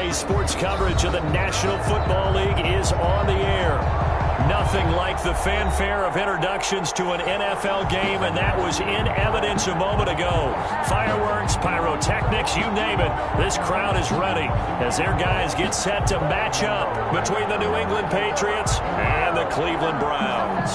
EA Sports coverage of the National Football League is on the air. Nothing like the fanfare of introductions to an NFL game, and that was in evidence a moment ago. Fireworks, pyrotechnics, you name it. This crowd is ready as their guys get set to match up between the New England Patriots and the Cleveland Browns.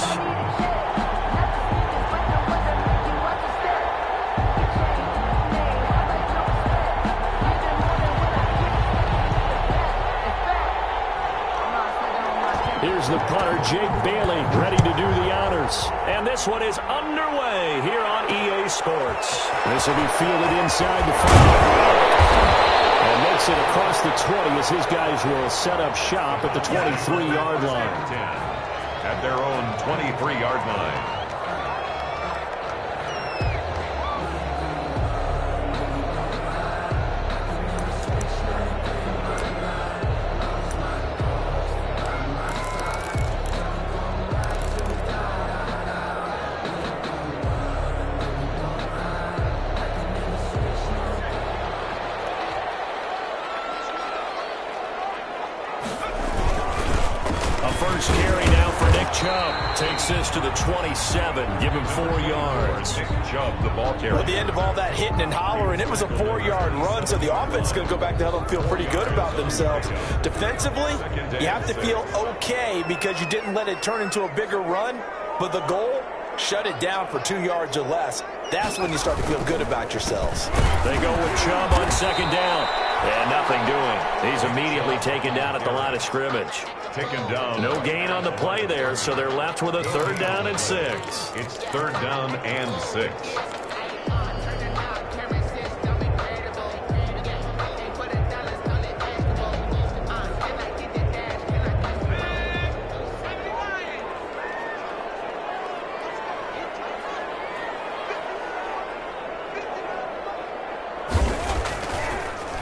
Here's the punter, Jake Bailey, ready to do the honors. And this one is underway here on EA Sports. This will be fielded inside the 5. And makes it across the 20 as his guys will set up shop at the 23-yard line. At their own 23-yard line. First carry now for Nick Chubb. Takes this to the 27. Give him 4 yards. Nick Chubb, the ball carrier. At the end of all that hitting and hollering, it was a 4-yard run, so the offense is going to go back to hell and feel pretty good about themselves. Defensively, you have to feel okay because you didn't let it turn into a bigger run, but the goal, shut it down for 2 yards or less. That's when you start to feel good about yourselves. They go with Chubb on second down. And nothing doing. He's immediately taken down at the line of scrimmage. Taken down. No gain on the play there, so they're left with a 3rd down and 6. It's 3rd down and 6.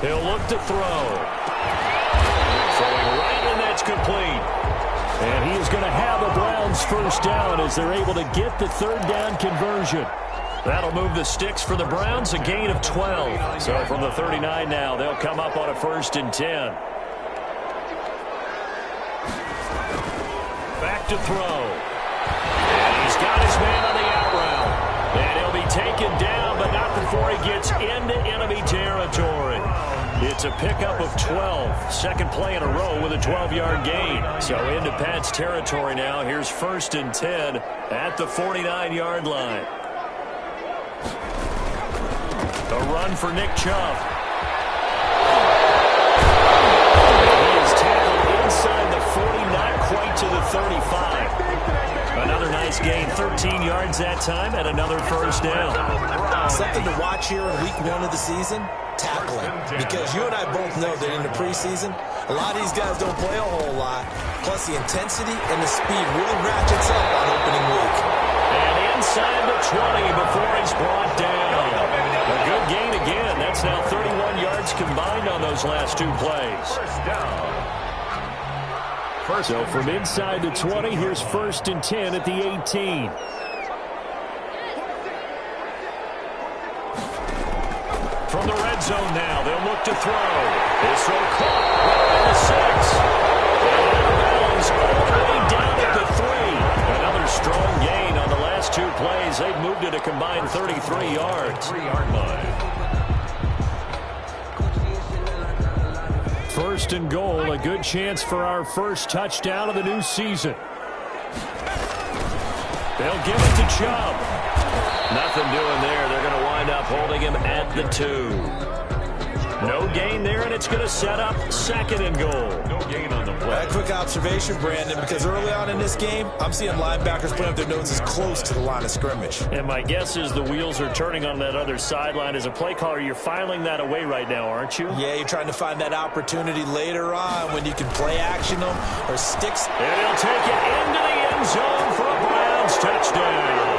He'll look to throw. Throwing right, and that's complete. And he is going to have a Browns first down as they're able to get the 3rd down conversion. That'll move the sticks for the Browns, a gain of 12. So from the 39 now, they'll come up on a 1st and 10. Back to throw. And he's got his man on the out route. And he'll be taken down, but not before he gets into enemy territory. It's a pickup of 12. Second play in a row with a 12-yard gain. So into Pat's territory now. Here's 1st and 10 at the 49-yard line. A run for Nick Chubb. He is tackled inside the 40, not quite to the 35. Another nice gain, 13 yards that time, and another 1st down. Something to watch here in week 1 of the season, tackling. Because you and I both know that in the preseason, a lot of these guys don't play a whole lot. Plus the intensity and the speed really ratchets up on opening week. And inside the 20 before he's brought down. A good gain again. That's now 31 yards combined on those last 2 plays. First down. So from inside the 20, here's 1st and 10 at the 18. From the red zone now, they'll look to throw. This throw caught right at the 6. And out of bounds all the way down at the 3. Another strong gain on the last 2 plays. They've moved it a combined 33 yards. 3-yard line. 1st and goal, a good chance for our first touchdown of the new season. They'll give it to Chubb. Nothing doing there. They're going to wind up holding him at the 2. No gain there, and it's going to set up 2nd and goal. No gain on the play. A quick observation, Brandon, because early on in this game, I'm seeing linebackers putting up their noses close to the line of scrimmage. And my guess is the wheels are turning on that other sideline. As a play caller, you're filing that away right now, aren't you? Yeah, you're trying to find that opportunity later on when you can play action them or sticks. And he'll take it into the end zone for a Browns touchdown.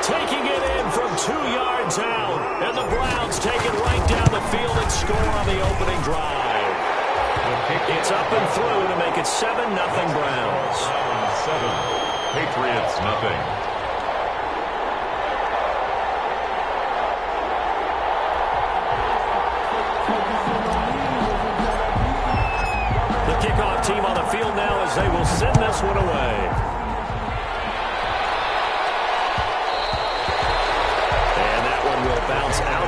Taking it in from 2 yards out. And the Browns take it right down the field and score on the opening drive. It's up and through to make it 7-0 Browns. 7. Patriots, nothing.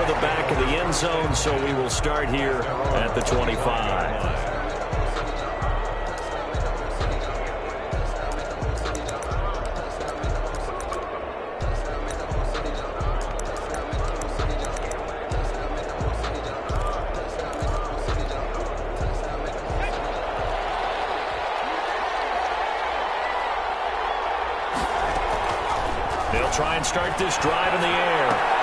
to the back of the end zone, so we will start here at the 25. They'll try and start this drive in the air.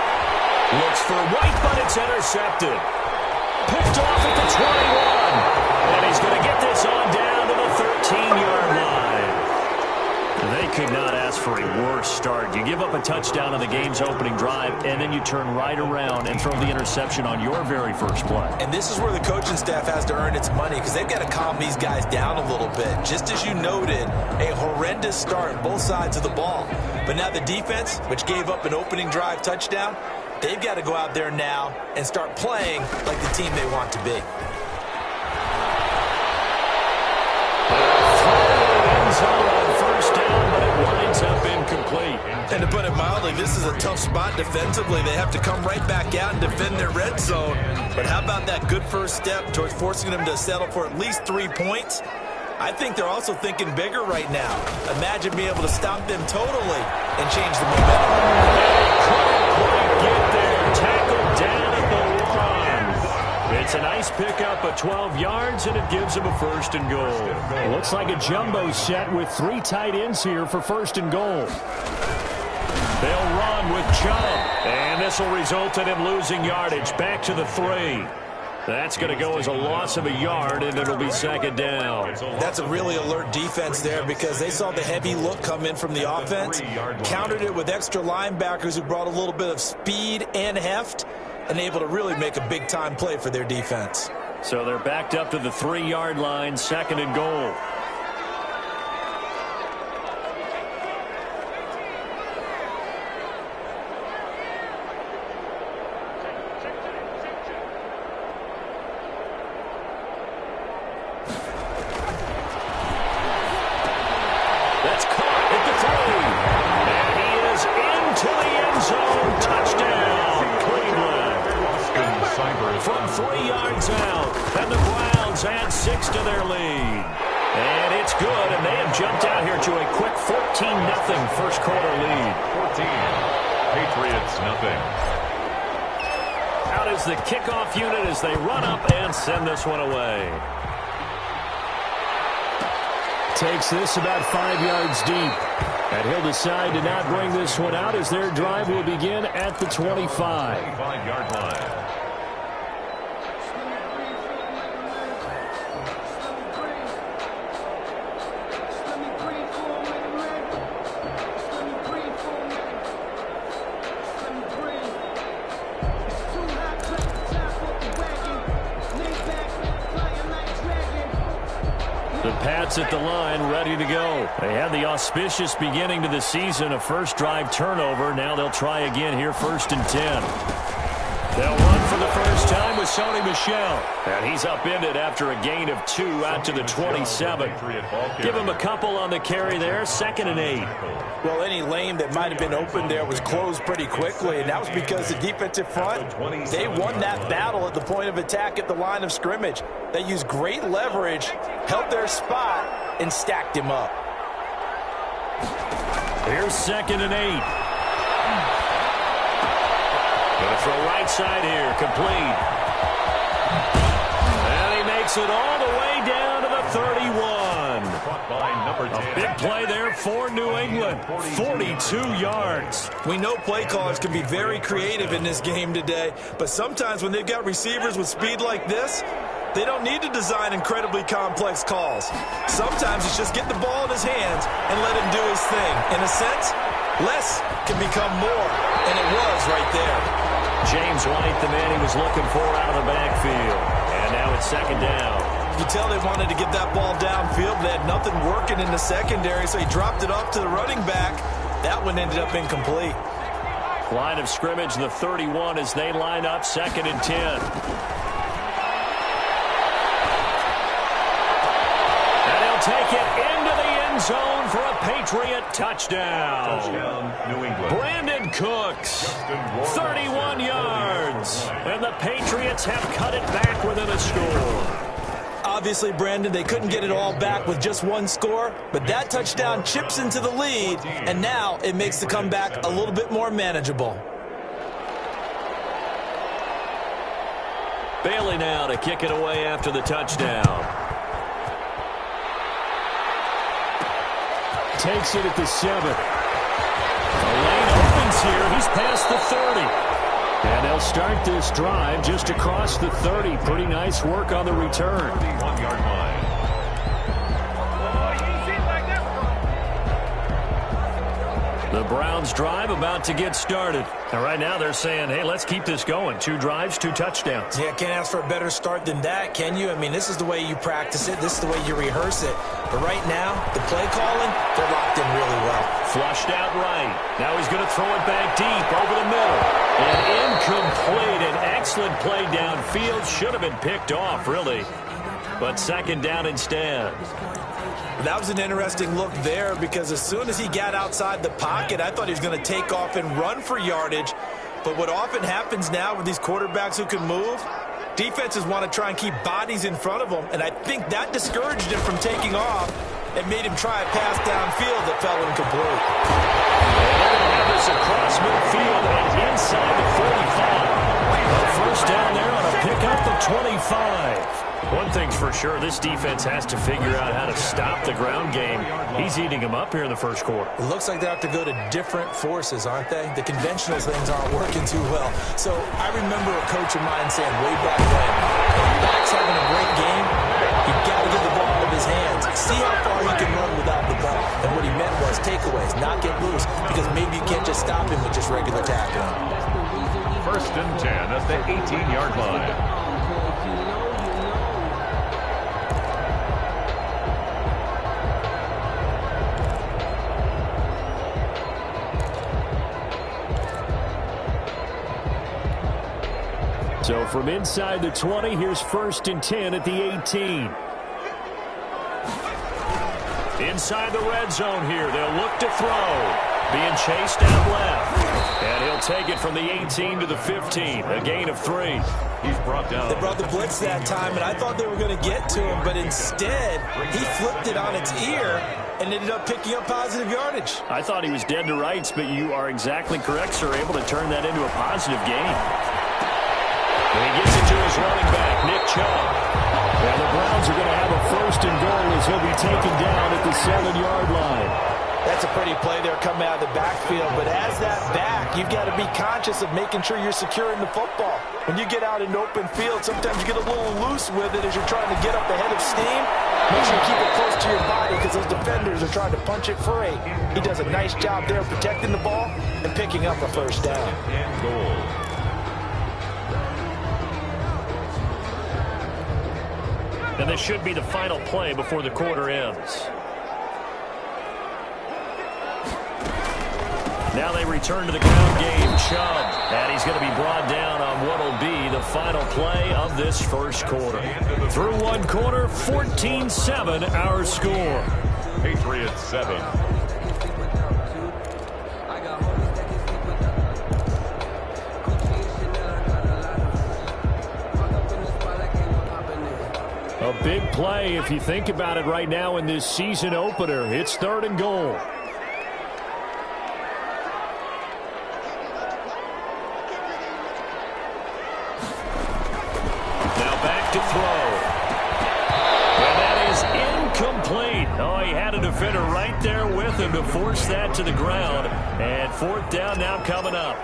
Looks for White, but it's intercepted. Picked off at the 21. And he's going to get this on down to the 13-yard line. They could not ask for a worse start. You give up a touchdown on the game's opening drive, and then you turn right around and throw the interception on your very first play. And this is where the coaching staff has to earn its money, because they've got to calm these guys down a little bit. Just as you noted, a horrendous start on both sides of the ball. But now the defense, which gave up an opening drive touchdown, they've got to go out there now and start playing like the team they want to be. First down, but it winds up incomplete. And to put it mildly, this is a tough spot defensively. They have to come right back out and defend their red zone. But how about that good first step towards forcing them to settle for at least 3 points? I think they're also thinking bigger right now. Imagine being able to stop them totally and change the momentum. Couldn't quite get there. Tackled down at the line. It's a nice pickup of 12 yards, and it gives them a first and goal. Looks like a jumbo set with 3 tight ends here for first and goal. They'll run with Chubb, and this will result in him losing yardage back to the 3. That's going to go as a loss of a yard, and it'll be second down. That's a really alert defense there, because they saw the heavy look come in from the offense, countered it with extra linebackers who brought a little bit of speed and heft, and able to really make a big-time play for their defense. So they're backed up to the 3-yard line, second and goal. That's caught at the 3. And he is into the end zone. Touchdown, Cleveland. From 3 yards out. And the Browns add 6 to their lead. And it's good, and they have jumped out here to a quick 14-0 first quarter lead. 14. Patriots nothing. Out is the kickoff unit as they run up and send this one away. Takes this about 5 yards deep. And he'll decide to not bring this one out as their drive will begin at the 25. 25-yard line. The Pats at the line, ready to go. They had the auspicious beginning to the season, a first drive turnover. Now they'll try again here, 1st and 10. They'll run for the first time with Sony Michel. And he's upended after a gain of 2 out to the 27. Give him a couple on the carry there, 2nd and 8. Well, any lane that might have been open there was closed pretty quickly, and that was because the defensive front, they won that battle at the point of attack at the line of scrimmage. They used great leverage, held their spot, and stacked him up. Here's 2nd and 8. Going to throw right side here, complete. And he makes it all the way down to the 31. A big play there for New England, 42 yards. We know play callers can be very creative in this game today, but sometimes when they've got receivers with speed like this, they don't need to design incredibly complex calls. Sometimes it's just get the ball in his hands and let him do his thing. In a sense, less can become more, and it was right there. James White, the man he was looking for out of the backfield. And now it's 2nd down. You tell they wanted to get that ball downfield. They had nothing working in the secondary, so he dropped it off to the running back. That one ended up incomplete. Line of scrimmage, the 31 as they line up, 2nd and 10. And he'll take it into the end end zone for a Patriot touchdown. Touchdown, New England. Brandon Cooks, 31 yards. And the Patriots have cut it back within a score. Obviously, Brandon, they couldn't get it all back with just one score, but that touchdown chips into the lead, and now it makes the comeback a little bit more manageable. Bailey now to kick it away after the touchdown. Takes it at the 7. The lane opens here. He's past the 30. And they'll start this drive just across the 30. Pretty nice work on the return. 31-yard line. The Browns drive about to get started. And right now they're saying, hey, let's keep this going. 2 drives, 2 touchdowns. Yeah, can't ask for a better start than that, can you? I mean, this is the way you practice it. This is the way you rehearse it. But right now, the play calling, they're locked in really well. Flushed out right. Now he's going to throw it back deep over the middle. And incomplete. An excellent play downfield. Should have been picked off, really. But second down instead. That was an interesting look there because as soon as he got outside the pocket, I thought he was going to take off and run for yardage. But what often happens now with these quarterbacks who can move, defenses want to try and keep bodies in front of them. And I think that discouraged him from taking off and made him try a pass downfield that fell incomplete. They're going to have this across midfield and inside the 45. A first down there on a pickup of 25. One thing's for sure, this defense has to figure out how to stop the ground game. He's eating them up here in the first quarter. It looks like they have to go to different forces, aren't they? The conventional things aren't working too well. So I remember a coach of mine saying way back when, when the back's having a great game, you've got to get the ball out of his hands. See how far he can run without the ball. And what he meant was takeaways, not get loose, because maybe you can't just stop him with just regular tackling. First and 10 at the 18-yard line. So from inside the 20, here's first and 10 at the 18. Inside the red zone here, they'll look to throw. Being chased out left. And he'll take it from the 18 to the 15, a gain of 3. He's brought down. They brought the blitz that time, and I thought they were going to get to him, but instead, he flipped it on its ear and ended up picking up positive yardage. I thought he was dead to rights, but you are exactly correct, sir. Able to turn that into a positive gain. And he gets it to his running back, Nick Chubb. And the Browns are going to have a first and goal as he'll be taken down at the 7-yard line. That's a pretty play there coming out of the backfield, but as that back, you've got to be conscious of making sure you're securing the football. When you get out in open field, sometimes you get a little loose with it as you're trying to get up ahead of steam. Make sure you keep it close to your body because those defenders are trying to punch it free. He does a nice job there protecting the ball and picking up a first down. And goal. And this should be the final play before the quarter ends. Now they return to the ground game. Chubb, and he's going to be brought down on what will be the final play of this first quarter. Through one quarter, 14-7 our score. Patriots 7. A big play if you think about it right now in this season opener. It's 3rd and goal. To throw. And that is incomplete. Oh, he had a defender right there with him to force that to the ground. And 4th down now coming up.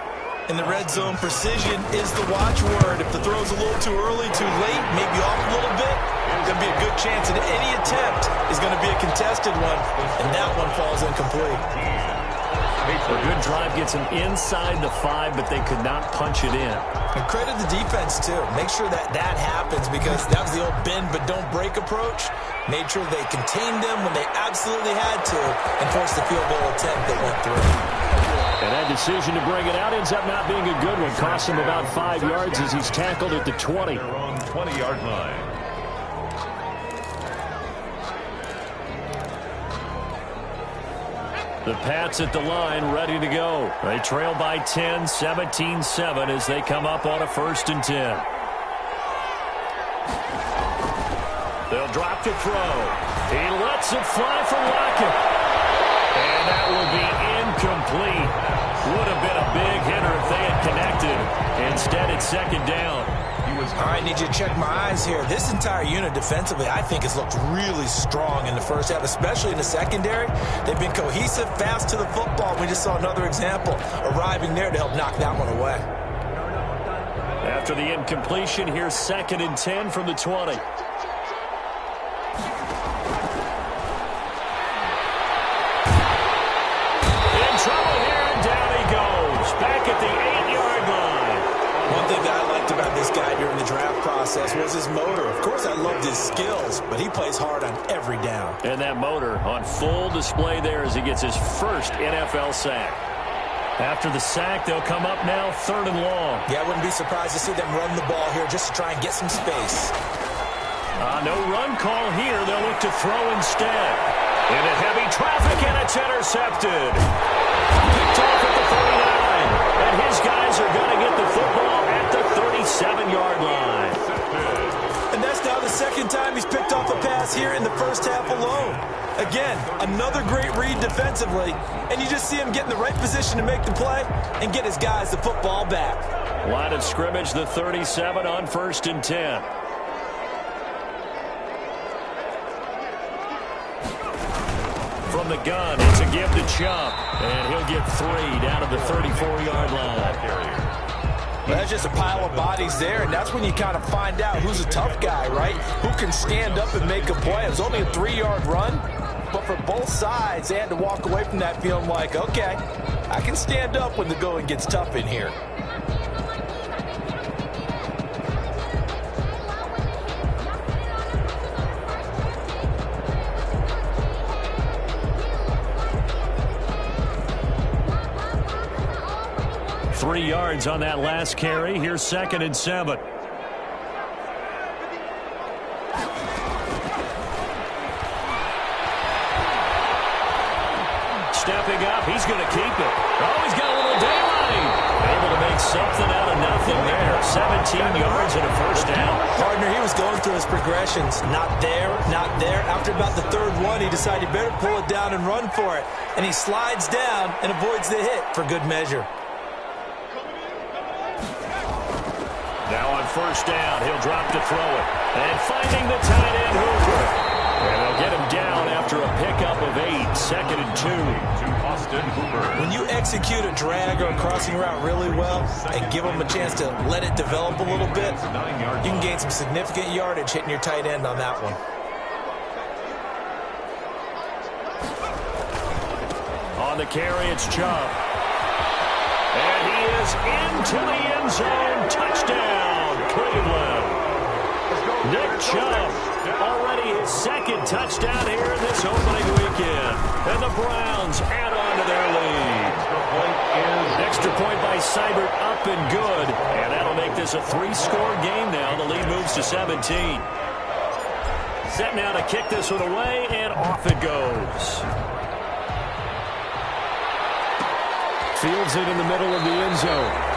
In the red zone, precision is the watchword. If the throw's a little too early, too late, maybe off a little bit, there's going to be a good chance that any attempt is going to be a contested one, and that one falls incomplete. A good drive gets him inside the 5, but they could not punch it in. And credit the defense, too. Make sure that that happens because that was the old bend but don't break approach. Made sure they contained them when they absolutely had to and forced the field goal attempt that went through. And that decision to bring it out ends up not being a good one. Cost him about 5 yards as he's tackled at the 20. Their own 20-yard line. The Pats at the line, ready to go. They trail by 10, 17-7 as they come up on a 1st and 10. They'll drop to throw. He lets it fly for Lockett. And that will be incomplete. Would have been a big hitter if they had connected. Instead, it's 2nd down. All right, need you to check my eyes here. This entire unit defensively, I think, has looked really strong in the first half, especially in the secondary. They've been cohesive, fast to the football. We just saw another example arriving there to help knock that one away. After the incompletion, here's 2nd and 10 from the 20. In trouble here, and down he goes. Back at the 8-yard line. One thing that I liked about this guy during the draft process was his motor. Of course, I loved his skills, but he plays hard on every down. And that motor on full display there as he gets his first NFL sack. After the sack, they'll come up now 3rd and long. Yeah, I wouldn't be surprised to see them run the ball here just to try and get some space. No run call here. They'll look to throw instead. Into heavy traffic, and it's intercepted. Picked off at the 39. And his guys are going to get the football at the 37-yard line. And that's now the 2nd time he's picked off a pass here in the first half alone. Again, another great read defensively, and you just see him get in the right position to make the play and get his guys the football back. Line of scrimmage, the 37 on 1st and 10. From the gun, it's a give to Chubb, and he'll get 3 down to the 34-yard line. Well, that's just a pile of bodies there, and that's when you kind of find out who's a tough guy, right? Who can stand up and make a play. It was only a 3-yard run, but for both sides, they had to walk away from that feeling like, okay, I can stand up when the going gets tough in here. Three yards on that last carry. Here's 2nd and 7. Stepping up, he's going to keep it. Oh, he's got a little daylight. Able to make something out of nothing there. 17 yards and a 1st down. Partner, he was going through his progressions. Not there, not there. After about the 3rd one, he decided he better pull it down and run for it. And he slides down and avoids the hit for good measure. Now on 1st down, he'll drop to throw it. And finding the tight end, Hooper. And they'll get him down after a pickup of 8. 2nd and 2. To Austin Hooper. When you execute a drag or a crossing route really well and give them a chance to let it develop a little bit, you can gain some significant yardage hitting your tight end on that one. On the carry, it's Chubb. And he is into the end zone. Touchdown, Cleveland. Nick Chubb, already his 2nd touchdown here in this opening weekend. And the Browns add on to their lead. Extra point by Seibert, up and good. And that'll make this a 3-score game now. The lead moves to 17. Set now to kick this one away, and off it goes. Fields it in the middle of the end zone.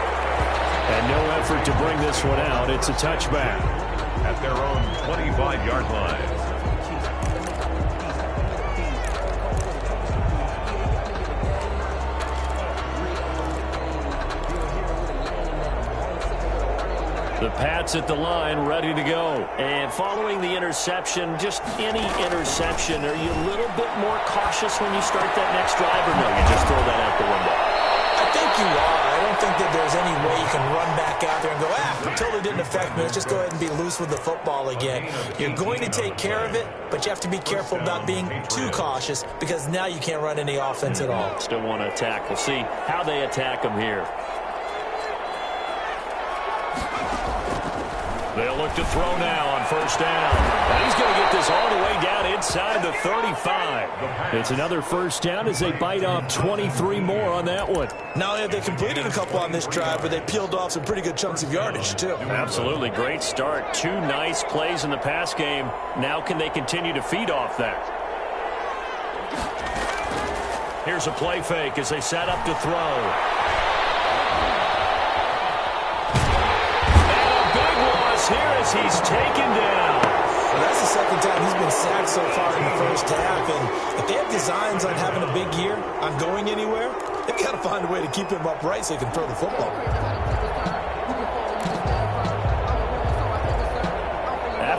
And no effort to bring this one out. It's a touchback. At their own 25-yard line. The Pats at the line, ready to go. And following the interception, just any interception, are you a little bit more cautious when you start that next drive, or no, you just throw that out the window? I think you are. I don't think that there's any way you can run back out there and go, it totally didn't affect me. Let's just go ahead and be loose with the football again. You're going to take care of it, but you have to be careful about being too cautious because now you can't run any offense at all. Still want to attack. We'll see how they attack them here. They'll look to throw now on 1st down. And he's going to get this all the way down inside the 35. It's another 1st down as they bite off 23 more on that one. Not only have they completed a couple on this drive, but they peeled off some pretty good chunks of yardage, too. Absolutely. Great start. 2 nice plays in the pass game. Now can they continue to feed off that? Here's a play fake as they set up to throw. And a big loss here as he's taken down. Well, that's the second time he's been sacked so far in the first half. And if they have designs on having a big year, on going anywhere, they've got to find a way to keep him upright so he can throw the football.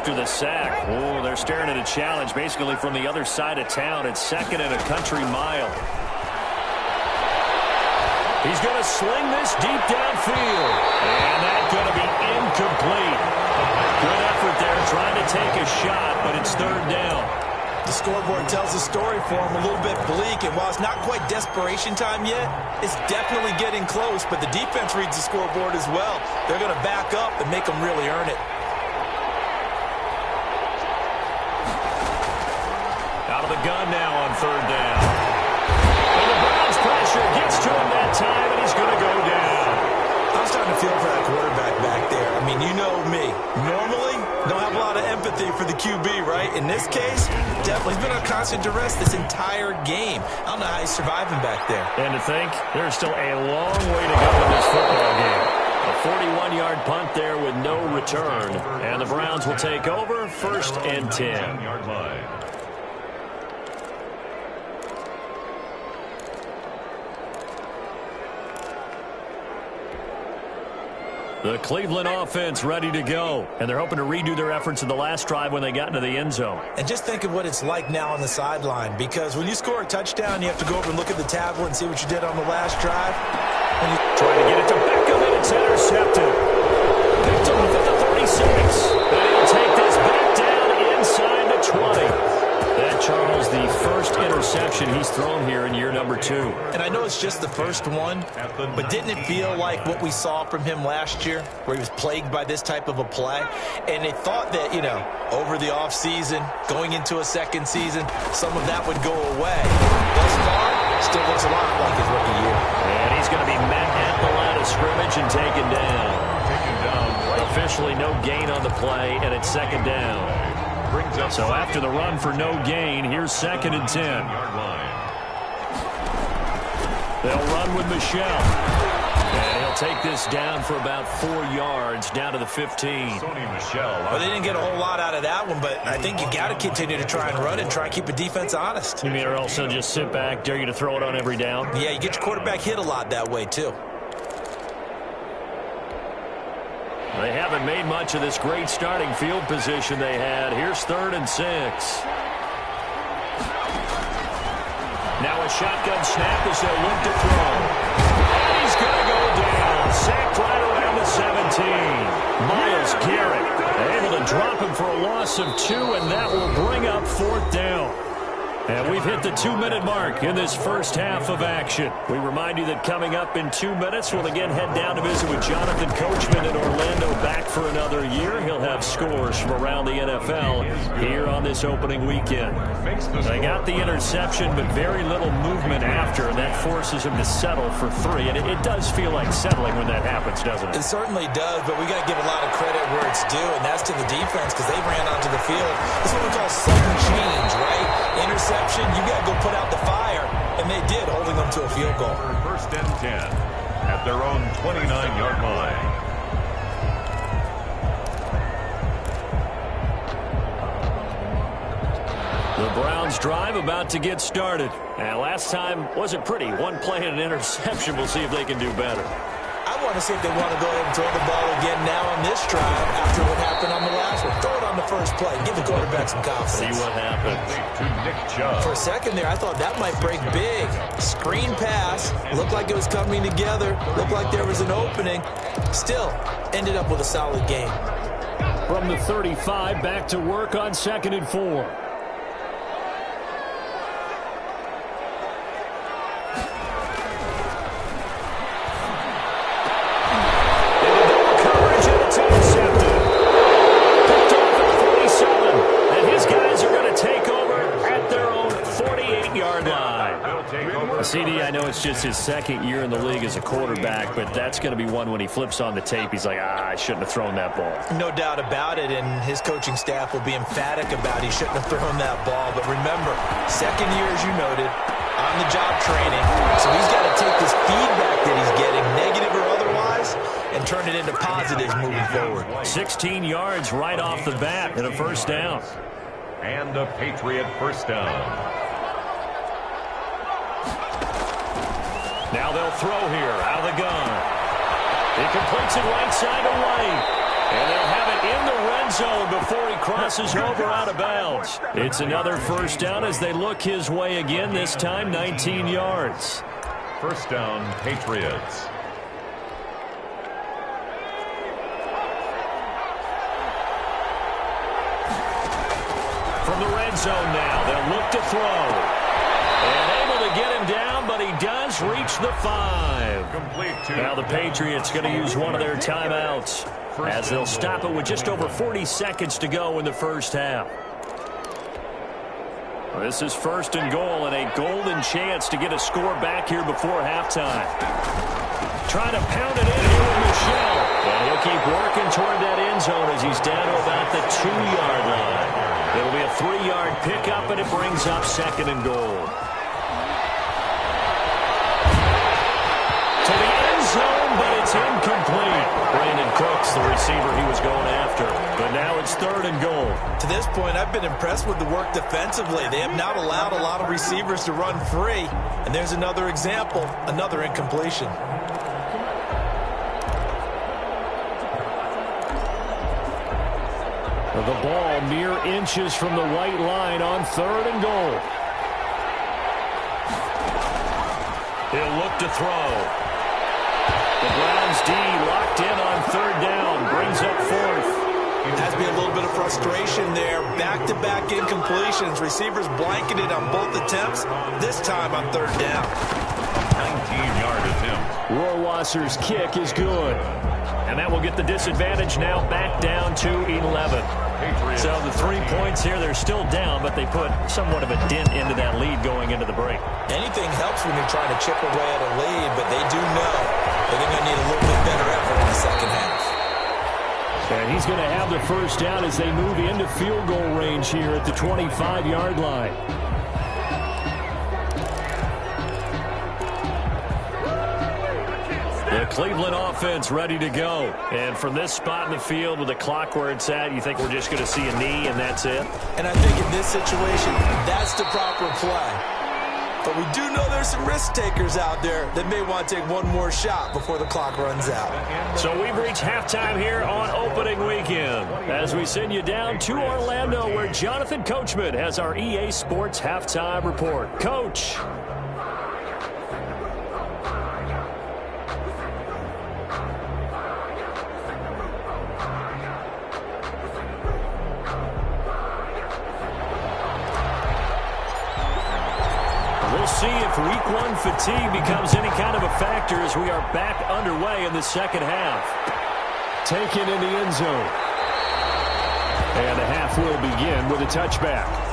After the sack, they're staring at a challenge basically from the other side of town. It's second and a country mile. He's going to sling this deep downfield. And that's going to be incomplete. Good effort there trying to take a shot, but it's third down. The scoreboard tells the story for him, a little bit bleak. And while it's not quite desperation time yet, it's definitely getting close. But the defense reads the scoreboard as well. They're going to back up and make them really earn it. Out of the gun now on third down. And the Browns pressure gets to him that time, and he's going to go down. I'm starting to feel for that quarterback back there. I mean, you know me. Normally, don't have a lot of empathy for the QB, right? In this case, definitely he's been on constant duress this entire game. I don't know how he's surviving back there. And to think, there's still a long way to go in this football game. A 41-yard punt there with no return. And the Browns will take over first and 10. 10-yard line. The Cleveland offense ready to go. And they're hoping to redo their efforts in the last drive when they got into the end zone. And just think of what it's like now on the sideline. Because when you score a touchdown, you have to go over and look at the tablet and see what you did on the last drive. When you try to get it to Beckham, and it's intercepted. Picked off at the 36. And he'll take this back down inside the 20. That, Charles, the first interception he's thrown here in year number 2. And I know it's just the first one, but didn't it feel like what we saw from him last year, where he was plagued by this type of a play? And they thought that, you know, over the offseason, going into a second season, some of that would go away. Thus far, still looks a lot like his rookie year. And he's going to be met at the line of scrimmage and taken down. Officially no gain on the play, and it's second down. So after the run for no gain, here's second and 10. They'll run with Michel. And he'll take this down for about 4 yards, down to the 15. Well, they didn't get a whole lot out of that one, but I think you got to continue to try and run and try and keep the defense honest. You mean or else they'll just sit back, dare you to throw it on every down? Yeah, you get your quarterback hit a lot that way, too. They haven't made much of this great starting field position they had. Here's third and 6. Now a shotgun snap as they look to throw. And he's going to go down. Sacked right around the 17. Myles Garrett able to drop him for a loss of 2, and that will bring up fourth down. And we've hit the 2-minute mark in this first half of action. We remind you that coming up in 2 minutes, we'll again head down to visit with Jonathan Coachman in Orlando, back for another year. He'll have scores from around the NFL here on this opening weekend. They got the interception, but very little movement after, and that forces him to settle for 3. And it does feel like settling when that happens, doesn't it? It certainly does, but we got to give a lot of credit where it's due, and that's to the defense because they ran onto the field. This is what we call sudden change, right? Interception, you got to go put out the fire, and they did, holding them to a field goal. First and 10 at their own 29-yard line. The Browns drive about to get started. And last time wasn't pretty. One play and an interception. We'll see if they can do better. I want to see if they want to go ahead and throw the ball again now on this drive after what happened on the last one. Throw it on the first play. Give the quarterback some confidence. See what happens. To Nick Chubb. For a second there, I thought that might break big. Screen pass. Looked like it was coming together. Looked like there was an opening. Still, ended up with a solid game. From the 35, back to work on 2nd and 4. CD, I know it's just his second year in the league as a quarterback, but that's going to be one when he flips on the tape. He's like, I shouldn't have thrown that ball. No doubt about it, and his coaching staff will be emphatic about he shouldn't have thrown that ball. But remember, second year, as you noted, on-the-job training. So he's got to take this feedback that he's getting, negative or otherwise, and turn it into positives moving forward. 16 yards right off the bat and a first down. And a Patriot first down. Now they'll throw here out of the gun. He completes it right side to White. And they'll have it in the red zone before he crosses over out of bounds. It's another first down as they look his way again, this time 19 yards. First down, Patriots. From the red zone now, they'll look to throw. And able to get him down, but he does reach the 5. Complete to Now the Patriots going to use one of their timeouts as they'll stop it with just over 40 seconds to go in the first half. This is first and goal and a golden chance to get a score back here before halftime. Trying to pound it in here with Michel. And he'll keep working toward that end zone as he's down to about the 2-yard line. It'll be a 3-yard pickup, and it brings up second and goal. To the end zone, but it's incomplete. Brandon Cooks, the receiver he was going after. But now it's third and goal. To this point, I've been impressed with the work defensively. They have not allowed a lot of receivers to run free. And there's another example, another incompletion. The ball mere inches from the white line on third and goal. He'll look to throw. The Browns D locked in on third down, brings up fourth. Has to be a little bit of frustration there. Back-to-back incompletions. Receivers blanketed on both attempts, this time on third down. 19-yard attempt. Rohrwasser's kick is good. And that will get the disadvantage now back down to 11. So the 3 points here, they're still down, but they put somewhat of a dent into that lead going into the break. Anything helps when you're trying to chip away at a lead, but they do know that they're going to need a little bit better effort in the second half. And he's going to have the first down as they move into field goal range here at the 25-yard line. The Cleveland offense ready to go. And from this spot in the field with the clock where it's at, you think we're just going to see a knee and that's it? And I think in this situation, that's the proper play. But we do know there's some risk takers out there that may want to take one more shot before the clock runs out. So we've reached halftime here on opening weekend as we send you down to Orlando where Jonathan Coachman has our EA Sports halftime report. Coach. We'll see if week one fatigue becomes any kind of a factor as we are back underway in the second half. Taken in the end zone. And the half will begin with a touchback.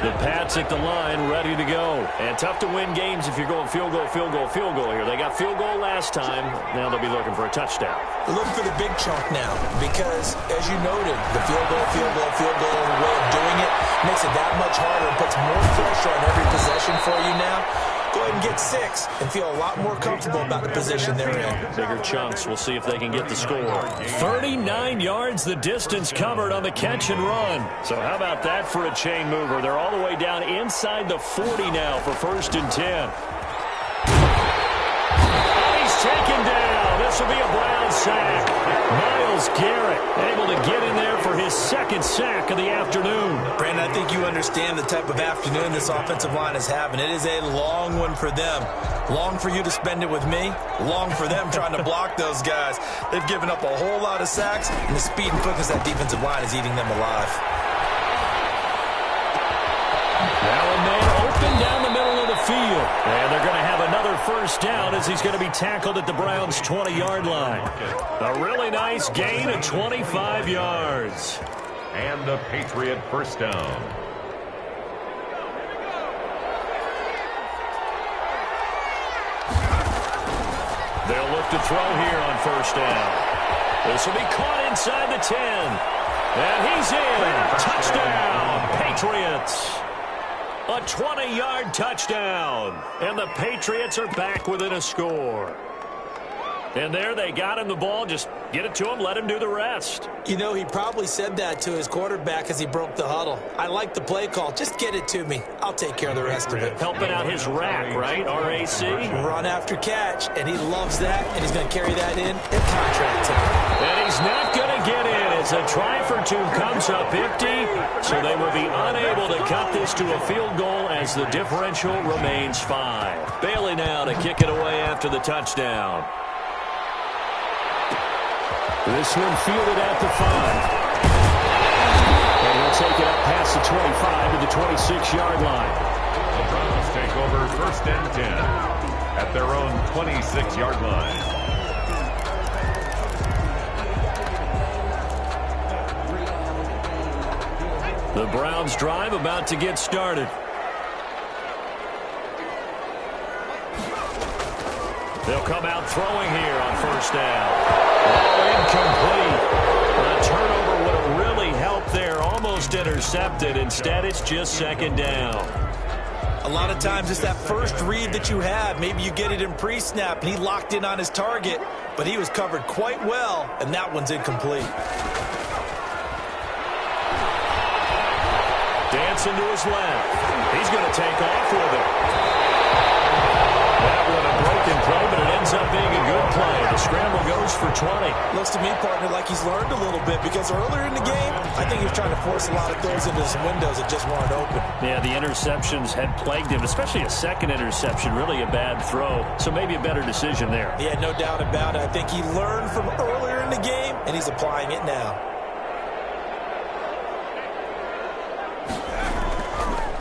The Pats at the line, ready to go. And tough to win games if you're going field goal, field goal, field goal here. They got field goal last time. Now they'll be looking for a touchdown. They're looking for the big chunk now because, as you noted, the field goal, the way of doing it makes it that much harder and puts more pressure on every possession for you now. Go ahead and get 6 and feel a lot more comfortable about the position they're in. Bigger chunks. We'll see if they can get the score. 39 yards the distance covered on the catch and run. So how about that for a chain mover? They're all the way down inside the 40 now for first and 10. And he's taken down. This will be a Brown sack. Myles Garrett able to get in there for his second sack of the afternoon. Brandon, I think you understand the type of afternoon this offensive line is having. It is a long one for them. Long for you to spend it with me. Long for them trying to block those guys. They've given up a whole lot of sacks, and the speed and quickness of that defensive line is eating them alive. Now a man open down the middle of the field. And they're going to have another first down as he's going to be tackled at the Browns' 20-yard line. A really nice gain of 25 yards. And a Patriot first down. They'll look to throw here on first down. This will be caught inside the 10. And he's in. Touchdown, Patriots. A 20-yard touchdown. And the Patriots are back within a score. And there they got him the ball. Just get it to him, let him do the rest. You know, he probably said that to his quarterback as he broke the huddle. I like the play call. Just get it to me. I'll take care of the rest of it. Helping out his rack, right? RAC. Run after catch, and he loves that, and he's going to carry that in contract time. And he's not going to get in as a try for two comes up empty. So they will be unable to cut this to a field goal as the differential remains 5. Bailey now to kick it away after the touchdown. This one fielded at the 5. And he'll take it up past the 25 to the 26-yard line. The Browns take over 1st and 10 at their own 26-yard line. The Browns drive about to get started. They'll come out throwing here on first down. Oh, incomplete. A turnover would have really helped there. Almost intercepted. Instead, it's just 2nd down. A lot of times it's that first read that you have. Maybe you get it in pre-snap, and he locked in on his target, but he was covered quite well, and that one's incomplete. Dancing to his left. He's going to take off with it. That one a broken play, but it ends up being a good play. The scramble goes for 20. Looks to me, partner, like he's learned a little bit because earlier in the game, I think he was trying to force a lot of throws into some windows that just weren't open. Yeah, the interceptions had plagued him, especially a second interception, really a bad throw. So maybe a better decision there. Yeah, no doubt about it. I think he learned from earlier in the game, and he's applying it now.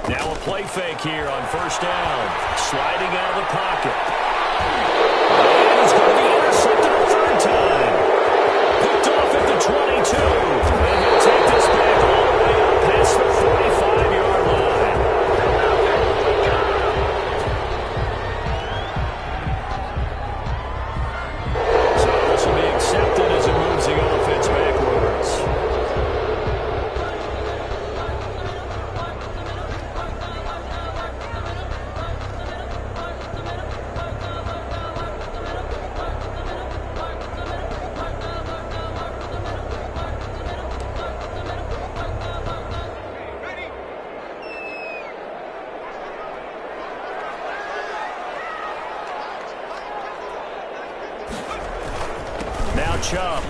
Now a play fake here on first down. Sliding out of the pocket. And he's going to be intercepted a 3rd time. Picked off at the 22. And he'll take this back all the way up past the 45-yard line. So this will be accepted as it moves the offense backwards. Chubb.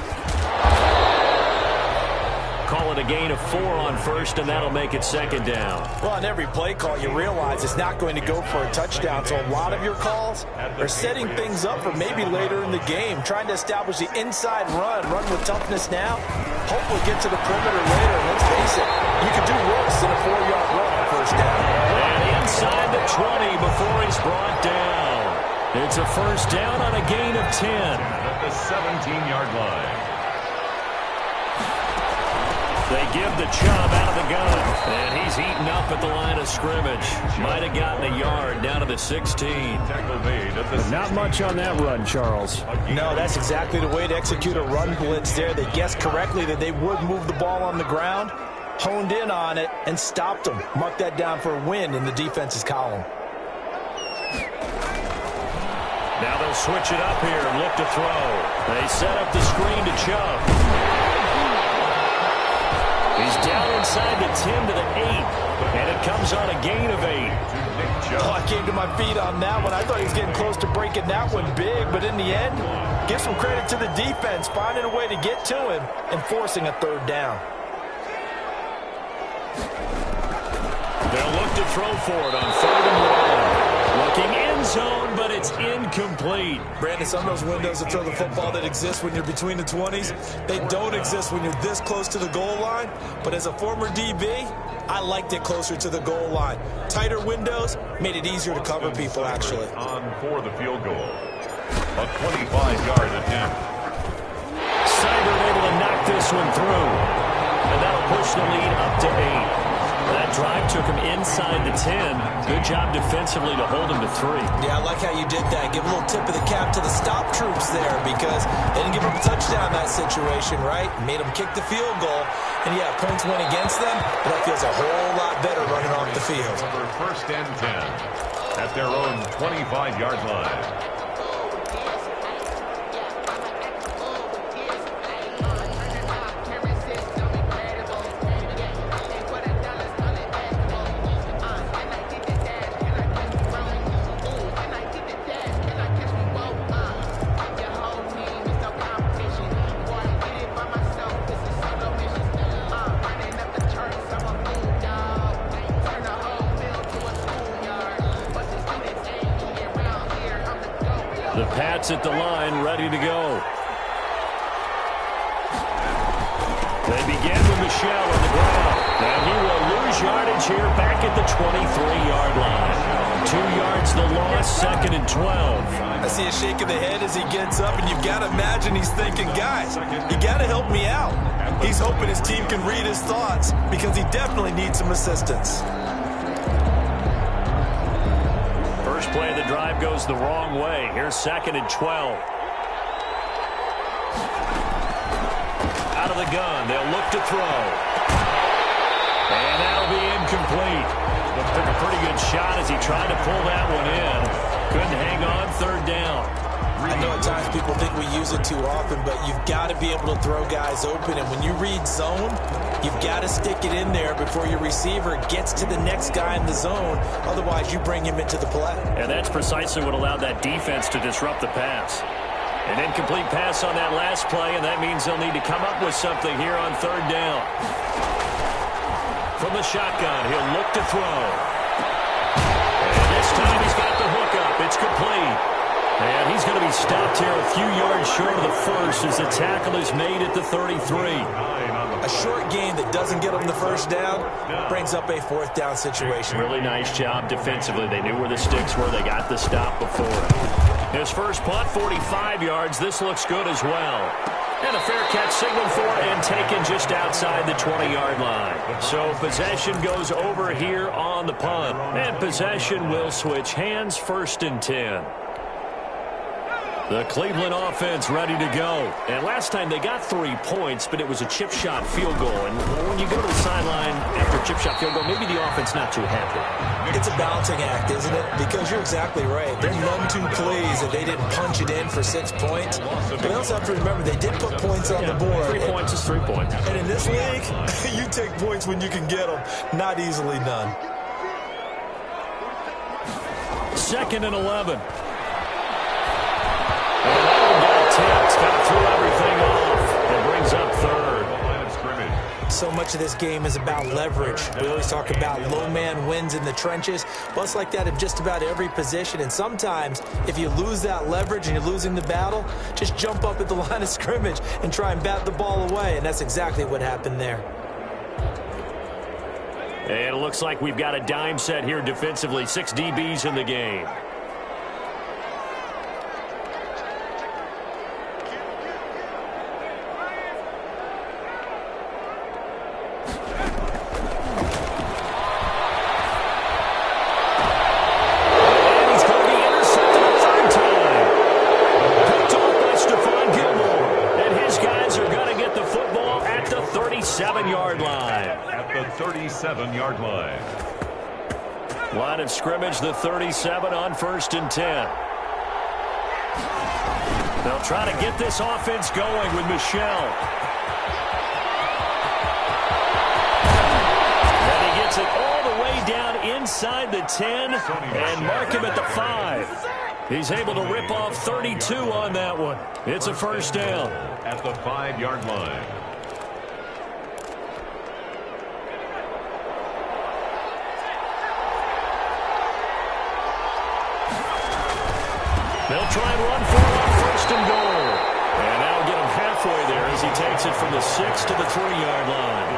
Call it a gain of 4 on first, and that'll make it 2nd down. Well, on every play call, you realize it's not going to go for a touchdown, so a lot of your calls are setting things up for maybe later in the game, trying to establish the inside run with toughness now, hopefully get to the perimeter later. Let's face it, you could do worse than a 4-yard run on first down. And inside the 20 before he's brought down. It's a first down on a gain of 10. At the 17-yard line. They give the Chubb out of the gun. And he's eaten up at the line of scrimmage. Might have gotten a yard down to the 16. Tackle made at the Not much on that run, Charles. No, that's exactly the way to execute a run blitz there. They guessed correctly that they would move the ball on the ground, honed in on it, and stopped them. Mark that down for a win in the defense's column. Now they'll switch it up here and look to throw. They set up the screen to Chubb. He's down inside the 10 to the 8. And it comes on a gain of 8. Oh, I came to my feet on that one. I thought he was getting close to breaking that one big. But in the end, give some credit to the defense, finding a way to get to him and forcing a 3rd down. They'll look to throw for it on 3rd and 1. Looking end zone, but it's incomplete. Brandon, some of those windows to throw the football that exist when you're between the 20s, they don't exist when you're this close to the goal line. But as a former DB, I liked it closer to the goal line. Tighter windows made it easier to cover people, actually. On for the field goal. A 25-yard attempt. Cyber able to knock this one through. And that'll push the lead up to 8. That drive took him inside the 10. Good job defensively to hold him to 3. Yeah, I like how you did that. Give a little tip of the cap to the stop troops there because they didn't give him a touchdown in that situation, right? Made them kick the field goal. And, yeah, points went against them, but that feels a whole lot better running off the field. First and 10 at their own 25-yard line. The Pats at the line, ready to go. They begin with Michel on the ground. And he will lose yardage here back at the 23-yard line. 2 yards the loss, 2nd and 12. I see a shake of the head as he gets up, and you've got to imagine he's thinking, guys, you got to help me out. He's hoping his team can read his thoughts because he definitely needs some assistance. First play of the drive goes the wrong way. Here's 2nd and 12. Out of the gun, they'll look to throw. And that'll be incomplete. Took a pretty good shot as he tried to pull that one in. Couldn't hang on, 3rd down. I know at times people think we use it too often, but you've got to be able to throw guys open. And when you read zone, you've got to stick it in there before your receiver gets to the next guy in the zone. Otherwise, you bring him into the play. And that's precisely what allowed that defense to disrupt the pass. An incomplete pass on that last play, and that means they'll need to come up with something here on 3rd down. From the shotgun, he'll look to throw. And this time he's got the hookup. It's complete. And he's going to be stopped here a few yards short of the first as the tackle is made at the 33. A short gain that doesn't get him the first down brings up a 4th down situation. Really nice job defensively. They knew where the sticks were. They got the stop before it. His first punt, 45 yards. This looks good as well. And a fair catch signaled for and taken just outside the 20-yard line. So possession goes over here on the punt. And possession will switch hands, 1st and 10. The Cleveland offense ready to go. And last time they got 3 points, but it was a chip shot field goal. And when you go to the sideline after a chip shot field goal, maybe the offense not too happy. It's a balancing act, isn't it? Because you're exactly right. They're none too pleased that they didn't punch it in for 6 points. But they also have to remember they did put points on the board. 3 points is 3 points. And in this league, you take points when you can get them. Not easily done. 2nd and 11. And that one got tipped. Got threw everything off. It brings up 3rd. So much of this game is about leverage. We always talk about low man wins in the trenches. Well, it's like that in just about every position. And sometimes, if you lose that leverage and you're losing the battle, just jump up at the line of scrimmage and try and bat the ball away. And that's exactly what happened there. And it looks like we've got a dime set here defensively. 6 DBs in the game. Line of scrimmage, the 37 on 1st and 10. They'll try to get this offense going with Michel. And he gets it all the way down inside the 10 and mark him at the 5. He's able to rip off 32 on that one. It's a 1st down. At the 5-yard line. They'll try and run for it on 1st and goal. And that'll get him halfway there as he takes it from the 6 to the 3-yard line.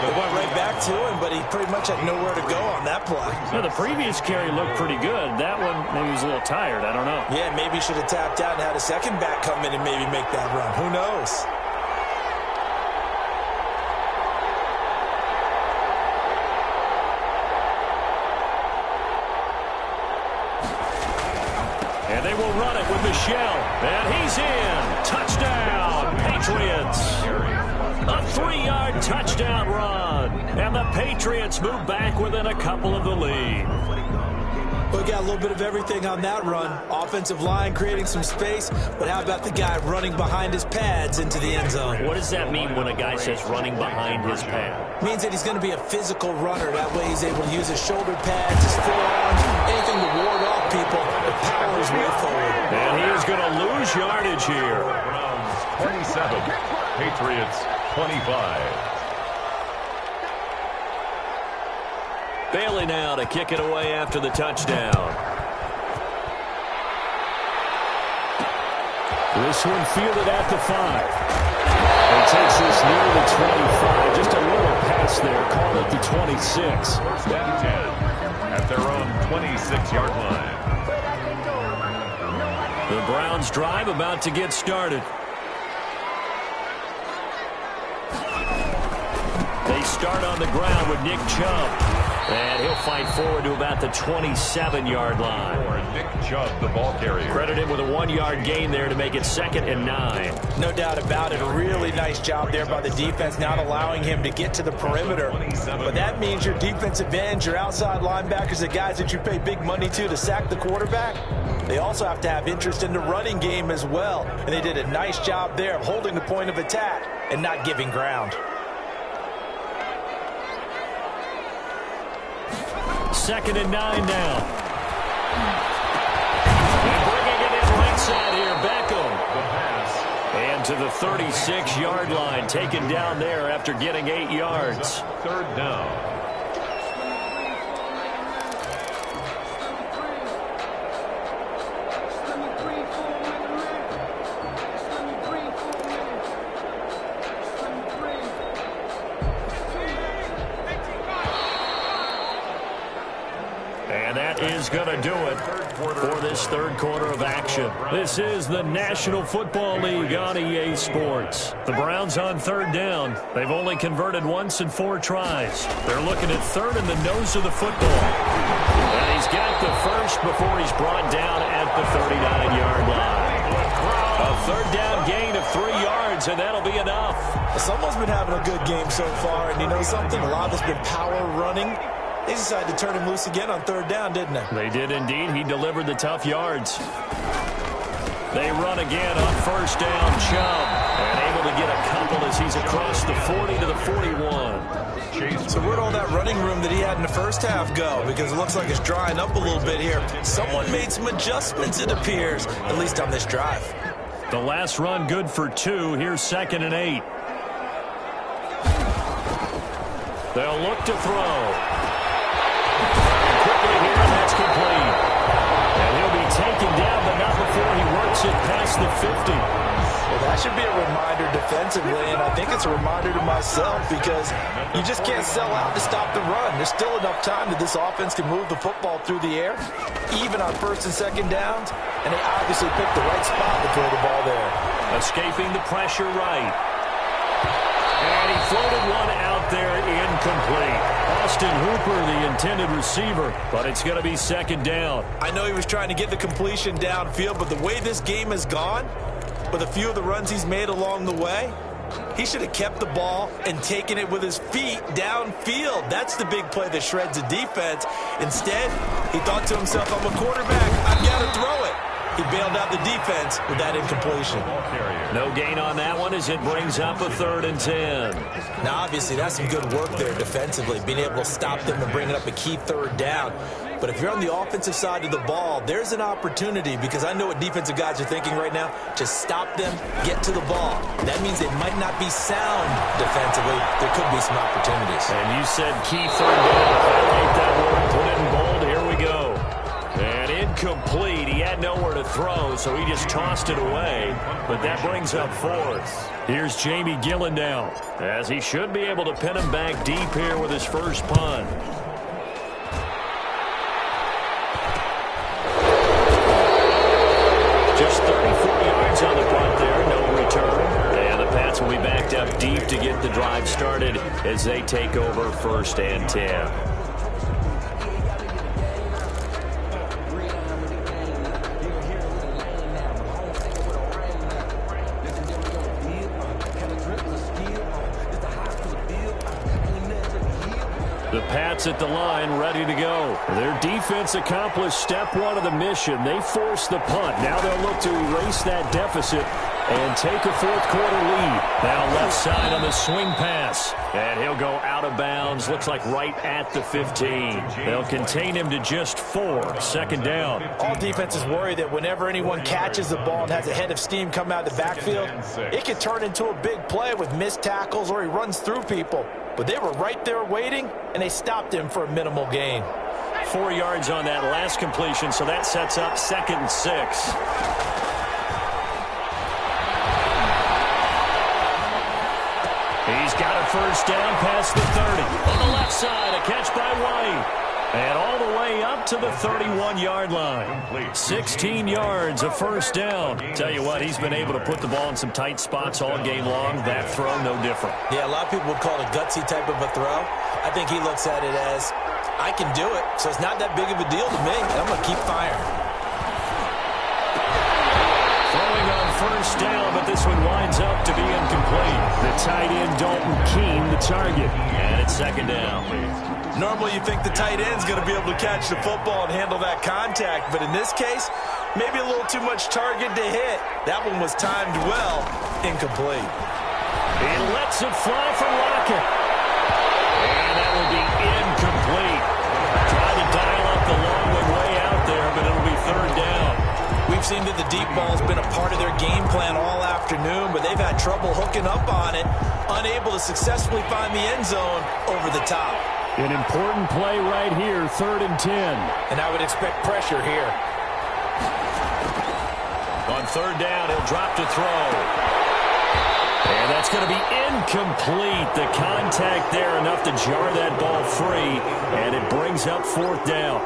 It went right back to him, but he pretty much had nowhere to go on that play. Yeah, the previous carry looked pretty good. That one, maybe he was a little tired. I don't know. Yeah, maybe he should have tapped out and had a second back come in and maybe make that run. Who knows? shell, and he's in. Touchdown, Patriots. A 3-yard touchdown run, and the Patriots move back within a couple of the lead. We got a little bit of everything on that run. Offensive line creating some space, but how about the guy running behind his pads into the end zone? What does that mean when a guy says running behind his pad? Means that he's going to be a physical runner. That way he's able to use his shoulder pads, his forearms, anything to ward off people. The power is way forward. And he is going to lose yardage here. Browns 27, Patriots 25. Bailey now to kick it away after the touchdown. This one fielded at the 5. He takes this near the 25. Just a little pass there. Call it the 26. First and 10 at their own 26-yard line. The Browns drive about to get started. They start on the ground with Nick Chubb. And he'll fight forward to about the 27-yard line. Nick Chubb, the ball carrier. Credit him with a 1-yard gain there to make it 2nd and 9. No doubt about it. A really nice job there by the defense, not allowing him to get to the perimeter. But that means your defensive ends, your outside linebackers, the guys that you pay big money to sack the quarterback, they also have to have interest in the running game as well. And they did a nice job there of holding the point of attack and not giving ground. 2nd and 9 now. And bringing it in right side here, Beckham. The pass. And to the 36-yard line, taken down there after getting 8 yards. 3rd down. Is going to do it for this 3rd quarter of action. This is the National Football League on EA Sports. The Browns on 3rd down. They've only converted once in 4 tries. They're looking at 3rd in the nose of the football. And he's got the first before he's brought down at the 39-yard line. A 3rd down gain of 3 yards, and that'll be enough. Someone's been having a good game so far, and you know something? A lot of it's been power running. They decided to turn him loose again on 3rd down, didn't they? They did indeed. He delivered the tough yards. They run again on 1st down, Chubb. And able to get a couple as he's across the 40 to the 41. So where'd all that running room that he had in the first half go? Because it looks like it's drying up a little bit here. Someone made some adjustments, it appears, at least on this drive. The last run good for 2. Here's 2nd and 8. They'll look to throw. Quickly here, and that's complete. And he'll be taken down, but not before he works it past the 50. Well, that should be a reminder defensively, and I think it's a reminder to myself because you just can't sell out to stop the run. There's still enough time that this offense can move the football through the air, even on 1st and 2nd downs, and they obviously picked the right spot to throw the ball there. Escaping the pressure right. And he floated one out there incomplete. Austin Hooper, the intended receiver, but it's going to be 2nd down. I know he was trying to get the completion downfield, but the way this game has gone, with a few of the runs he's made along the way, he should have kept the ball and taken it with his feet downfield. That's the big play that shreds the defense. Instead, he thought to himself, I'm a quarterback, I've got to throw it. He bailed out the defense with that incompletion. No gain on that one as it brings up a 3rd and 10. Now, obviously, that's some good work there defensively, being able to stop them and bringing up a key 3rd down. But if you're on the offensive side of the ball, there's an opportunity because I know what defensive guys are thinking right now. Just stop them, get to the ball. That means they might not be sound defensively. There could be some opportunities. And you said key 3rd down. I like that word. Put it in bold. Here we go. And incomplete. He had nowhere to throw, so he just tossed it away. But that brings up 4th. Here's Jamie Gillen as he should be able to pin him back deep here with his first punt. Just 34 yards on the punt there, no return. And the Pats will be backed up deep to get the drive started as they take over 1st and 10. The Pats at the line, ready to go. Their defense accomplished step one of the mission. They forced the punt. Now they'll look to erase that deficit and take a fourth-quarter lead. Now left side on the swing pass. And he'll go out of bounds. Looks like right at the 15. They'll contain him to just 4. Second down. All defenses worry that whenever anyone catches the ball and has a head of steam come out of the backfield, it could turn into a big play with missed tackles or he runs through people. But they were right there waiting, and they stopped him for a minimal gain. 4 yards on that last completion, so that sets up 2nd and 6. He's got a first down past the 30. On the left side, a catch by White. And all the way up to the 31-yard line. 16 yards, a first down. Tell you what, he's been able to put the ball in some tight spots all game long. That throw, no different. Yeah, a lot of people would call it a gutsy type of a throw. I think he looks at it as, I can do it, so it's not that big of a deal to me, and I'm going to keep firing. Throwing on first down, but this one winds up to be incomplete. The tight end, Dalton Keene, the target. And it's second down. Normally you think the tight end's going to be able to catch the football and handle that contact, but in this case, maybe a little too much target to hit. That one was timed well, incomplete. He lets it fly from Lockett. And that will be incomplete. Tried to dial up the long one way out there, but it'll be third down. We've seen that the deep ball's been a part of their game plan all afternoon, but they've had trouble hooking up on it, unable to successfully find the end zone over the top. An important play right here, 3rd and 10. And I would expect pressure here. On third down, he'll drop to throw. And that's going to be incomplete. The contact there enough to jar that ball free, and it brings up 4th down.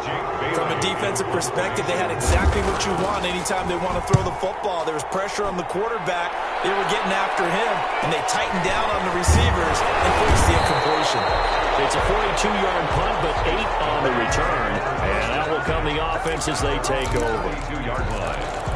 From a defensive perspective, they had exactly what you want anytime they want to throw the football. There was pressure on the quarterback. They were getting after him, and they tightened down on the receivers and forced the incompletion. It's a 42-yard punt, but 8 on the return. And that will come the offense as they take over. 2-yard line.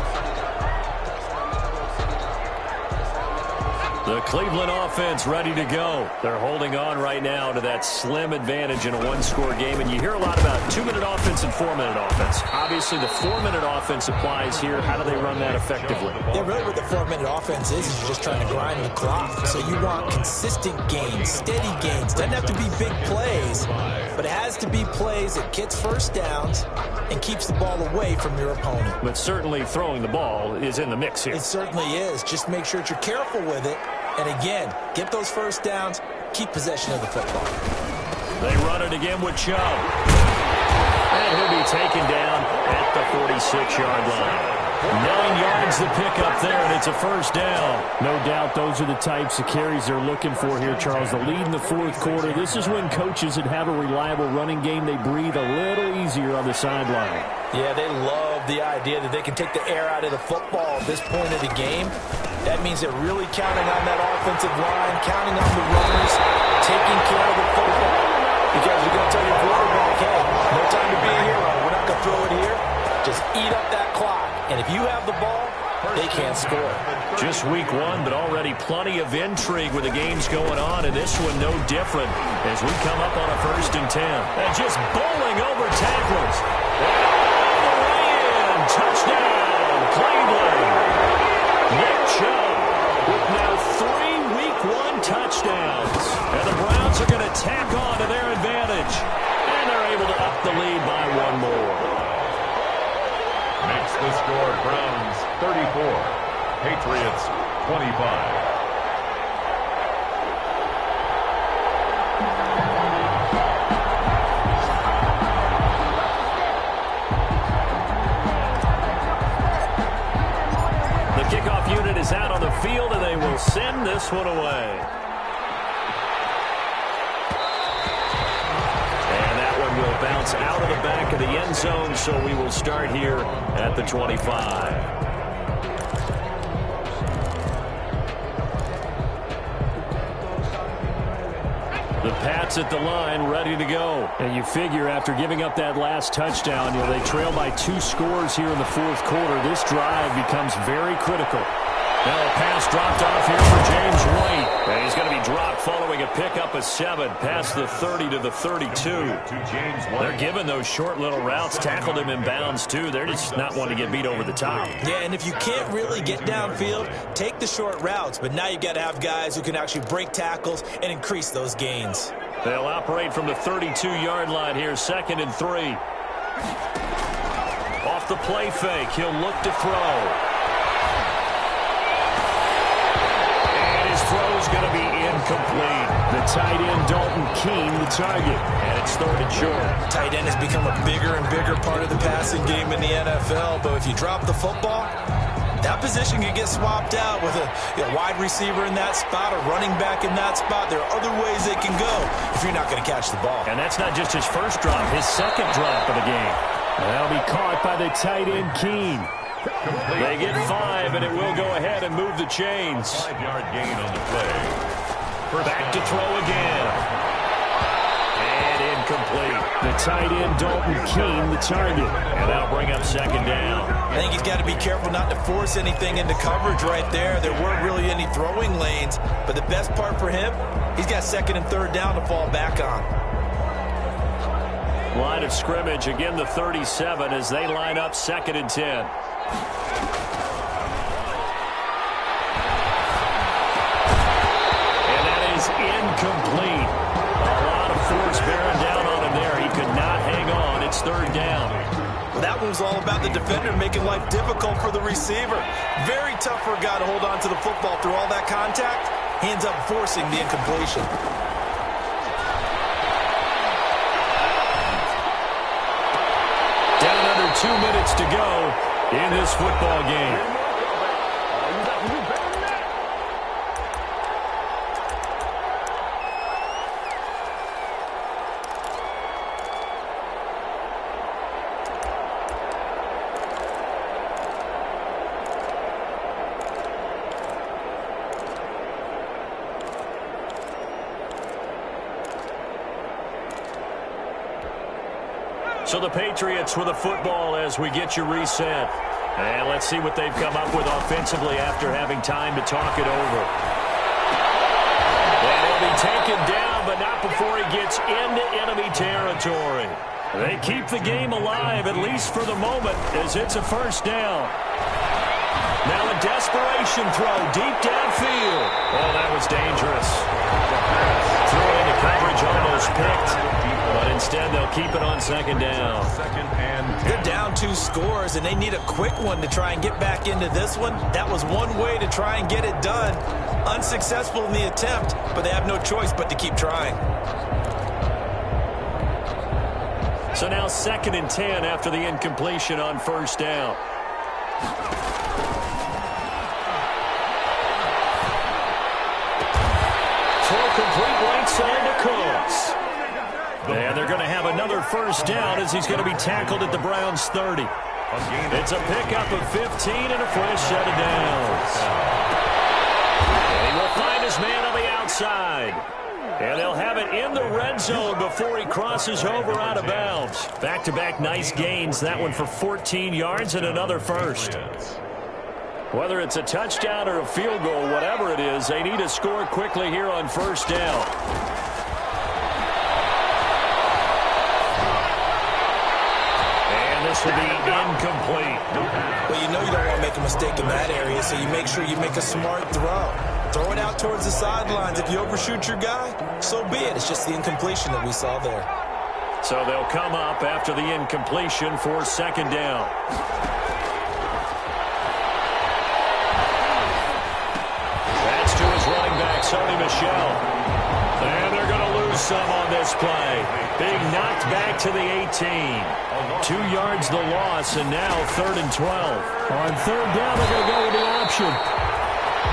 The Cleveland offense ready to go. They're holding on right now to that slim advantage in a one-score game. And you hear a lot about 2-minute offense and 4-minute offense. Obviously, the 4-minute offense applies here. How do they run that effectively? Yeah, really what the 4-minute offense is you're just trying to grind the clock. So you want consistent gains, steady gains. Doesn't have to be big plays, but it has to be plays that gets first downs and keeps the ball away from your opponent. But certainly throwing the ball is in the mix here. It certainly is. Just make sure that you're careful with it. And again, get those first downs, keep possession of the football. They run it again with Chubb. And he'll be taken down at the 46-yard line. 9 yards the pickup there, and it's a first down. No doubt those are the types of carries they're looking for here, Charles. The lead in the fourth quarter. This is when coaches that have a reliable running game, they breathe a little easier on the sideline. Yeah, they love the idea that they can take the air out of the football at this point of the game. That means they're really counting on that offensive line, counting on the runners, taking care of the football. Because you're going to tell your quarterback, hey, no time to be a hero. We're not going to throw it here. Just eat up that clock. And if you have the ball, they can't score. Just week one, but already plenty of intrigue with the games going on, and this one no different as we come up on a 1st and 10. And just bowling over tacklers. And all the way in. Touchdown, Cleveland. Nick Chubb with now 3 week one touchdowns. And the Browns are going to tack on to their advantage. And they're able to up the lead by 1 more. Makes the score Browns 34, Patriots 25. The kickoff unit is out on the field, and they will send this one away. Will bounce out of the back of the end zone, so we will start here at the 25. The Pats at the line, ready to go. And you figure after giving up that last touchdown, they trail by 2 scores here in the fourth quarter. This drive becomes very critical. Now a pass dropped off here for James White. And he's going to be dropped following a pickup of 7 past the 30 to the 32. They're giving those short little routes. Tackled him in bounds, too. They're just not wanting to get beat over the top. Yeah, and if you can't really get downfield, take the short routes. But now you've got to have guys who can actually break tackles and increase those gains. They'll operate from the 32-yard line here, 2nd and 3. Off the play fake, he'll look to throw. Throw is going to be incomplete. The tight end, Dalton Keene, the target. And it's 3rd and short. Tight end has become a bigger and bigger part of the passing game in the NFL. But if you drop the football, that position can get swapped out with a wide receiver in that spot, a running back in that spot. There are other ways they can go if you're not going to catch the ball. And that's not just his first drop, his second drop of the game. And that'll be caught by the tight end, Keene. They get 5, and it will go ahead and move the chains. 5-yard gain on the play. Back to throw again. And incomplete. The tight end, Dalton Keene, the target. And that'll bring up 2nd down. I think he's got to be careful not to force anything into coverage right there. There weren't really any throwing lanes. But the best part for him, he's got 2nd and 3rd down to fall back on. Line of scrimmage, again the 37 as they line up 2nd and 10. And that is incomplete. A lot of force bearing down on him there. He could not hang on. It's 3rd down. Well, that one was all about the defender making life difficult for the receiver. Very tough for a guy to hold on to the football through all that contact. He ends up forcing the incompletion. Down under 2 minutes to go in this football game. So the Patriots with a football as we get you reset. And let's see what they've come up with offensively after having time to talk it over. And he'll be taken down, but not before he gets into enemy territory. They keep the game alive, at least for the moment, as it's a 1st down. Now a desperation throw deep downfield. Oh, that was dangerous. Throw into coverage, almost picked. But instead, they'll keep it on 2nd down. 2nd and 10. They're down 2 scores, and they need a quick one to try and get back into this one. That was one way to try and get it done. Unsuccessful in the attempt, but they have no choice but to keep trying. So now 2nd and 10 after the incompletion on 1st down. Throw complete right side to Cooks. And they're going to have another 1st down as he's going to be tackled at the Browns 30. It's a pickup of 15 and a fresh set of downs. And he will find his man on the outside. And they'll have it in the red zone before he crosses over out of bounds. Back-to-back nice gains. That one for 14 yards and another 1st. Whether it's a touchdown or a field goal, whatever it is, they need to score quickly here on 1st down. This will be incomplete. Well, you know you don't want to make a mistake in that area, so you make sure you make a smart throw. Throw it out towards the sidelines. If you overshoot your guy, so be it. It's just the incompletion that we saw there. So they'll come up after the incompletion for 2nd down. That's to his running back, Sony Michel. And they're going to lose some on this play. Being knocked back to the 18. 2 yards the loss, and now 3rd and 12. On 3rd down, they're going to go with the option.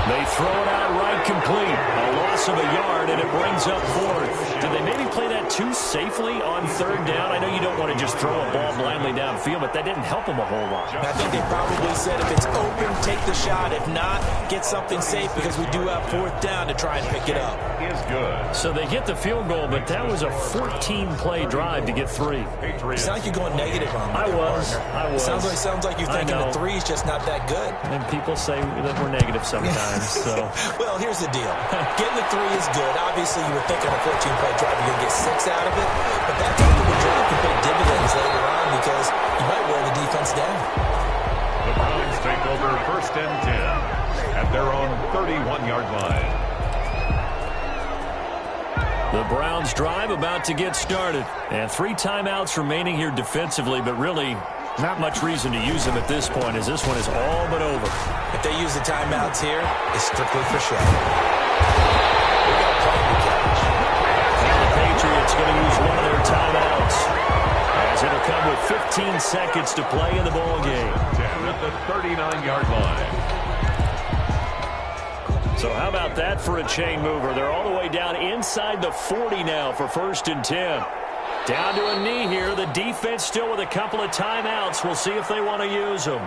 They throw it out right complete. A loss of a yard, and it brings up 4th. Did they maybe play that too safely on third down? I know you don't want to just throw a ball blindly downfield, but that didn't help them a whole lot. I think they probably said if it's open, take the shot. If not, get something safe because we do have fourth down to try and pick it up. Is good. So they get the field goal, but that was a 14-play drive to get 3. It sounds like you're going negative on me. I was. Sounds like you're thinking the 3 is just not that good. And people say that we're negative sometimes. So. Well, here's the deal. Getting the 3 is good. Obviously, you would think on a 14-play drive you're going to get 6 out of it. But that type of a drive can pay dividends later on because you might wear the defense down. The Browns take over 1st and 10 at their own 31-yard line. The Browns drive about to get started. And 3 timeouts remaining here defensively, but really not much reason to use them at this point as this one is all but over. If they use the timeouts here, it's strictly for show. We got plenty to catch. And the Patriots going to use one of their timeouts as it'll come with 15 seconds to play in the ball game. 10 at the 39-yard line. So how about that for a chain mover? They're all the way down inside the 40 now for 1st and 10. Down to a knee here. The defense still with a couple of timeouts. We'll see if they want to use them.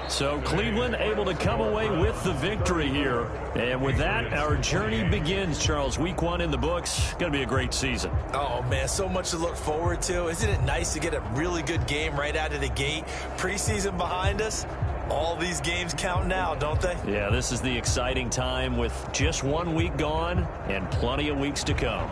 So Cleveland able to come away with the victory here. And with that, our journey begins, Charles. Week 1 in the books. Going to be a great season. Oh, man, so much to look forward to. Isn't it nice to get a really good game right out of the gate? Preseason behind us. All these games count now, don't they? Yeah, this is the exciting time with just 1 week gone and plenty of weeks to come.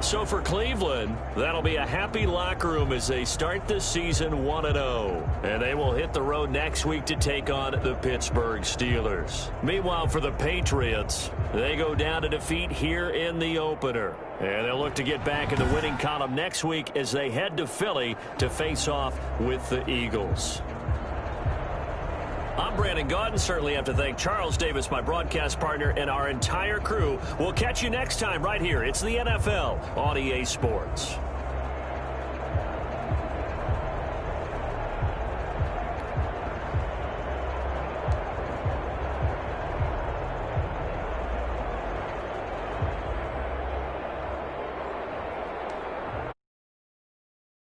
So for Cleveland, that'll be a happy locker room as they start this season 1-0. And they will hit the road next week to take on the Pittsburgh Steelers. Meanwhile, for the Patriots, they go down to defeat here in the opener. And they'll look to get back in the winning column next week as they head to Philly to face off with the Eagles. I'm Brandon Gaudin. Certainly have to thank Charles Davis, my broadcast partner, and our entire crew. We'll catch you next time right here. It's the NFL on EA Sports.